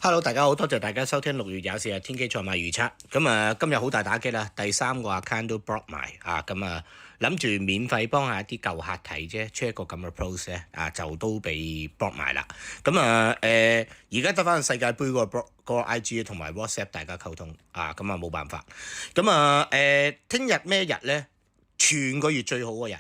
Hello，大家好，多謝大家收聽6月24日天機賽馬預測。今日好大打擊啦，第3個 account 都 block 埋啊。諗住免費幫下一啲舊客睇啫，出一個咁嘅 post 咧就都被 block 埋啦。而家得翻世界盃個 IG 同埋 WhatsApp 大家溝通冇辦法。聽日咩日咧？全個月最好嗰日。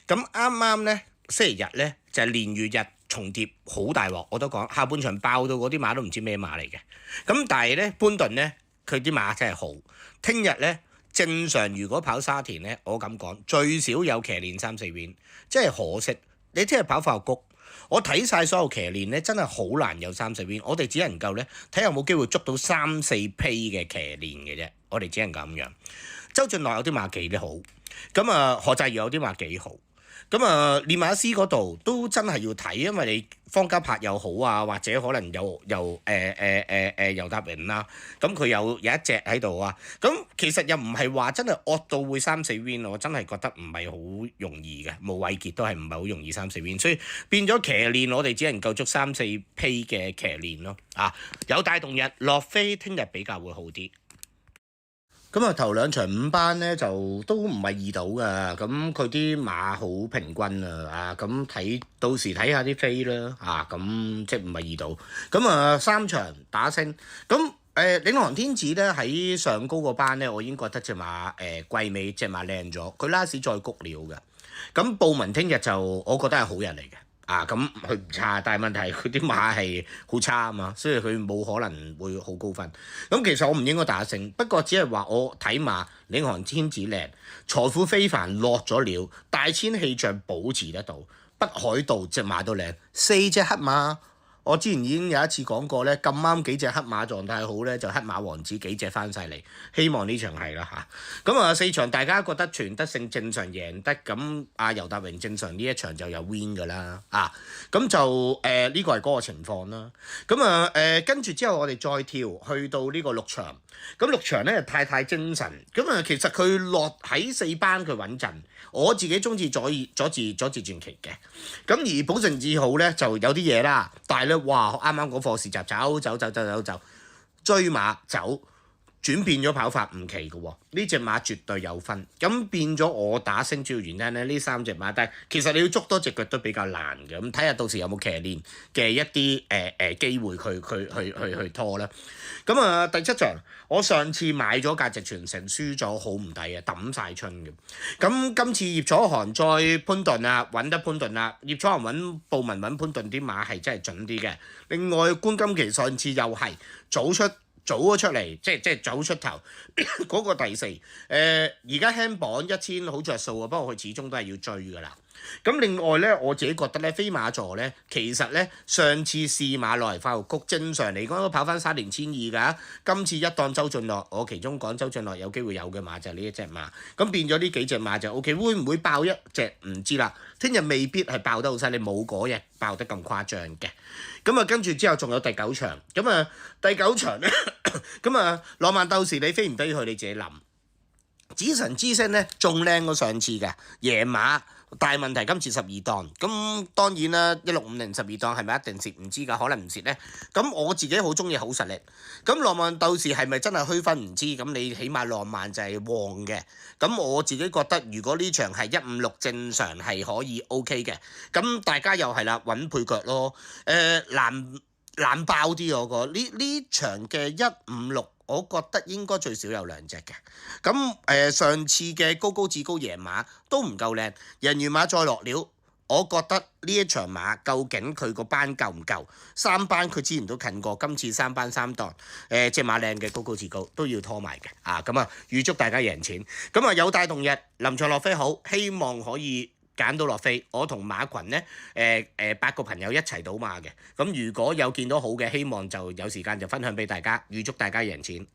啱啱咧星期日咧就係連月日重疊，好大鑊，我都講下半場爆到嗰啲馬都唔知咩馬嚟嘅。但係咧潘頓咧佢啲馬真係好。聽日咧正常如果跑沙田咧，我咁講最少有騎練3-4 win， 真係可惜。你聽日跑發育谷，我睇晒所有騎練咧，真係好難有3-4 win。我哋只能夠咧睇有冇機會捉到3-4批嘅騎練嘅啫。我哋只能夠咁樣。周俊樂有啲馬幾得好，何澤堯有啲馬幾好。練馬師嗰度都真係要睇，因為你方家柏又好啊，或者可能尤達榮啦，佢有一隻喺度啊。其實又唔係話真係惡到會3-4 win，我真係覺得唔係好容易嘅。無偉傑都係唔係好容易3-4 win，所以變咗騎練我哋只能夠捉3-4批嘅騎練咯。有帶動日落飛，聽日比較會好啲。頭兩場5班咧就都唔係易到㗎，佢啲馬好平均到時睇下啲飛啦，即係唔係易到。3場打升，領航天子咧喺上高個班咧，我已經覺得隻馬季尾隻馬靚咗，佢拉屎再谷料嘅。布文聽日就我覺得係好人嚟嘅。佢唔差，但係問題佢啲馬係好差啊嘛，所以佢冇可能會好高分。其實我唔應該打勝，不過只係話我睇馬領航天子靚，財富非凡落咗料，大千氣象保持得到，北海道隻馬都靚，4隻黑馬。我之前已經有一次講過咧，咁啱幾隻黑馬狀態好咧，就黑馬王子幾隻翻晒嚟，希望呢場係啦嚇。4場大家覺得全得勝正常贏得，尤達榮正常呢一場就有 win 㗎啦呢個係嗰個情況啦。跟住之後我哋再跳去到呢個6場，6場咧太精神。其實佢落喺4班佢穩陣，我自己中意左字傳奇嘅。而保誠志好咧就有啲嘢啦，但係咧哇啱啱嗰課時集走追馬走，轉變咗跑法唔奇嘅喎，呢隻馬絕對有分。變咗我打升主要原因咧，呢3隻馬，但係其實你要捉多隻腳都比較難嘅。睇下到時有冇騎練嘅一啲機會去拖啦。第7場我上次買咗價值傳承輸咗好唔抵啊，抌晒春嘅。今次葉楚韓再潘頓啊，揾得潘頓啦。葉楚韓揾布文揾潘頓啲馬係真係準啲嘅。另外冠金奇上次又係早咗出嚟，即係早出頭嗰個第4。而家輕磅1000好着數啊，不過佢始終都係要追㗎啦。另外咧，我自己覺得咧，飛馬座咧，其實咧上次試馬落嚟發育谷，正常嚟講都跑翻3年1200㗎。今次一檔周俊樂，我其中講周俊樂有機會有嘅馬就係呢一隻馬。變咗呢幾隻馬就 OK， 會唔會爆一隻唔知啦。聽日未必係爆得好犀利，冇嗰日爆得咁誇張嘅。跟住之後仲有第9場，第9場咧，浪漫鬥士你飛唔飛去你自己諗。子神之星咧仲靚過上次嘅野馬，大問題今次12檔，當然啦1650 12檔係咪一定蝕唔知㗎，可能唔蝕咧。我自己好中意好實力，浪漫鬥士係咪真係虛分唔知，你起碼浪漫就係旺嘅。我自己覺得如果呢場係156正常係可以 OK 嘅，大家又係啦揾配腳咯，難爆啲我覺得呢場嘅156。我覺得應該最少有2隻嘅。上次嘅高至高贏馬都唔夠靚，人緣馬再落料，我覺得呢一場馬究竟佢個班夠唔夠？3班佢之前都近過，今次3班3檔，隻馬靚嘅高至高都要拖埋嘅。預祝大家贏錢。有帶動日臨場落飛好，希望可以揀到落飛。我同馬群咧8個朋友一齊賭馬嘅。如果有見到好嘅，希望就有時間就分享俾大家，預祝大家贏錢。